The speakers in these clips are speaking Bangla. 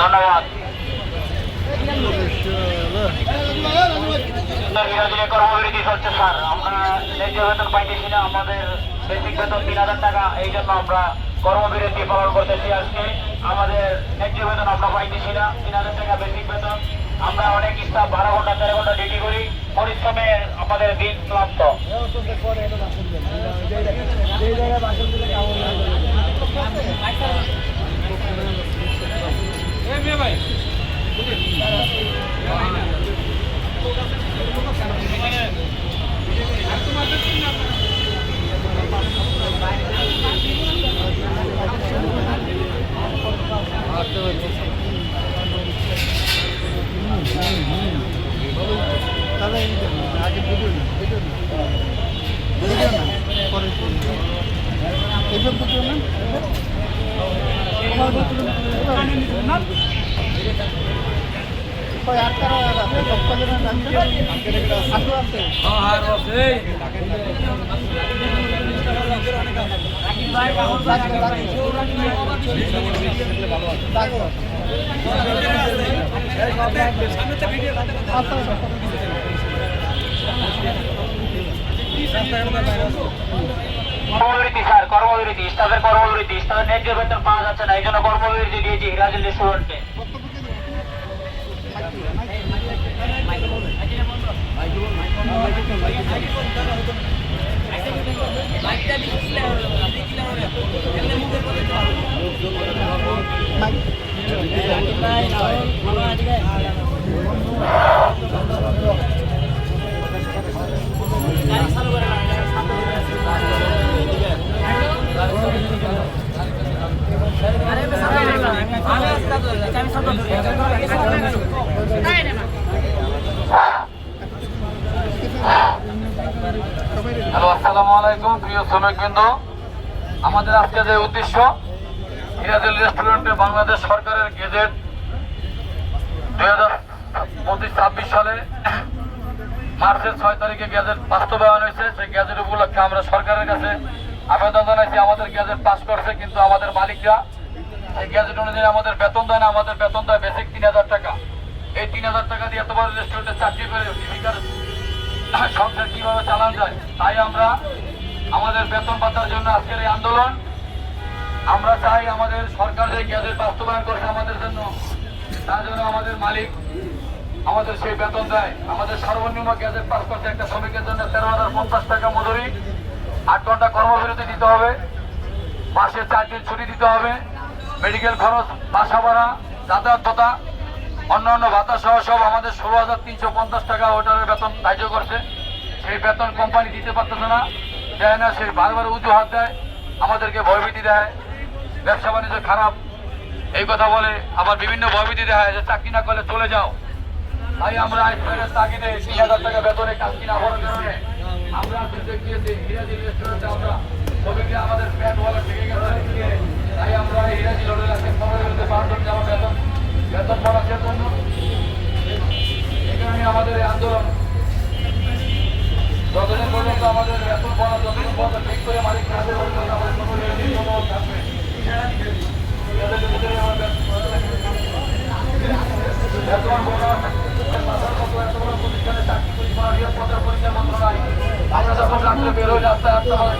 ধন্যবাদ। কর্মবিরতি চলছে স্যার, আমরা ন্যায্য বেতন পাইতেছি না, আমাদের বেসিক বেতন 3000 টাকা, এই জন্য আমরা কর্মবিরতি পালন করতেছি আজকে। আমাদের ন্যায্য বেতন আমরা পাইতেছি না, 3000 টাকা বেসিক বেতন। আমরা অনেক স্টাফ 12 ঘন্টা 13 ঘন্টা ডিউটি করি, পরিশ্রমে আমাদের দিন ক্লান্ত। কর্মবিরতি স্যার, কর্মবিরতি, স্টাফের কর্মবিরতি, স্টাফের ন্যায্য বেতন পাওয়া যাচ্ছে না, এই জন্য কর্মবিরতি দিয়েছি হিরাজুল রেস্টুরেন্টে। হ্যালো, আসসালামু আলাইকুম প্রিয় শ্রমিকবৃন্দ। আমাদের আজকে যে উদ্দেশ্য, হিরাজুল রেস্টুরেন্টে বাংলাদেশ সরকারের গেজেট 2025-26 সালে মার্চের 6 তারিখে গেজেট বাস্তবায়ন হয়েছে। সেই গেজেট উপলক্ষে আমরা সরকারের কাছে আবেদন জানাইছি। আমাদের গেজেট পাস করছে, কিন্তু আমাদের মালিকরা এই গেজেট অনুযায়ী আমাদের বেতন দেয় না। আমাদের বেতন দেয় বেসিক 3000 টাকা। এই 3000 টাকা দিয়ে এত বড় রেস্টুরেন্টে চাকরি করে জীবিকার সংসার কিভাবে চালানো যায়, তাই আমরা আমাদের বেতন ভাতার জন্য আজকের এই আন্দোলন। আমরা চাই আমাদের সরকার যে গ্যাজেট বাস্তবায়ন করছে আমাদের জন্য, তার জন্য আমাদের মালিক আমাদের সেই বেতন দেয়। আমাদের সর্বনিম্ন গ্যাজেট পাস করছে একটা শ্রমিকের জন্য 13,050 টাকা মজুরি, 8 ঘন্টা কর্মবিরতি দিতে হবে, মাসে 4 দিন ছুটি দিতে হবে, মেডিকেল খরচ, বাসা ভাড়া, যাতায়াত ভাতা, অন্যান্য ভাতা সহ সব আমাদের 16,350 টাকা ওটার বেতন ধার্য করছে। সেই বেতন কোম্পানি দিতে পারতেছে না, দেয় না। সেই বারবার অজুহাত দেয়, আমাদেরকে ভয়ভীতি দেয়, ব্যবসা বাণিজ্য খারাপ এই কথা বলে, আবার বিভিন্ন ভয়ভীতি দেয় যে চাকরি না করলে চলে যাও। তাই আমরা আইসিআরের তাগিদে 3000 টাকা বেতনে কাজ কিনা হওয়ার কারণে আমরা দেখিয়েছি হিরাজুল রেস্টুরেন্টে আমরা শ্রমিকরা আমাদের পেট ওয়ালা থেকে গেছে। তাই আমরা হিরাজুল হোটেলে কর্মবিরতি পালন আমার বেতন বাড়ানোর জন্য এখানে আমাদের এই আন্দোলন। যতদিন পর্যন্ত আমাদের বেতন বাড়া, যতদিন পর্যন্ত ঠিক করে মালিক থাকবে আমাদের থাকবে। আমরা যখন রাত্রে বের হই, রাস্তায় আসতে হয়,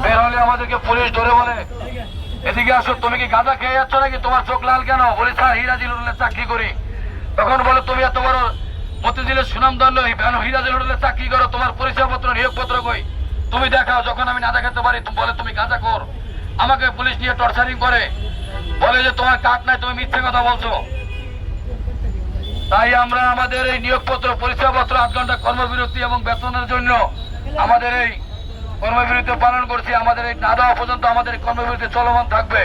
বের হলে আমাদেরকে পুলিশ ধরে বলে এদিকে আসো, তুমি কি গাঁজা খেয়ে যাচ্ছ নাকি, তোমার চোখ লাল কেন? বলি স্যার হিরাজুল হোটেলে চাকরি করি। তখন বলে তুমি এত বড় মতিঝিলের সুনামধন্য হিরাজুল হোটেলে চাকরি করো, তোমার পরিচয়পত্র নিয়োগপত্র কই, তুমি দেখাও। যখন আমি না দেখাতে পারি বলে তুমি গাঁজা কর। আমাকে পুলিশ নিয়ে টর্চারিং করে, বলে যে তোমার কার্ড নাই, তুমি মিথ্যে কথা বলছো। তাই আমরা আমাদের এই নিয়োগপত্র, পরিচয়পত্র, 8 ঘন্টা কর্মবিরতি এবং বেতনের জন্য আমাদের এই কর্মবিরতি পালন করছি। আমাদের এই না দেওয়া পর্যন্ত আমাদের কর্মবিরতি চলমান থাকবে।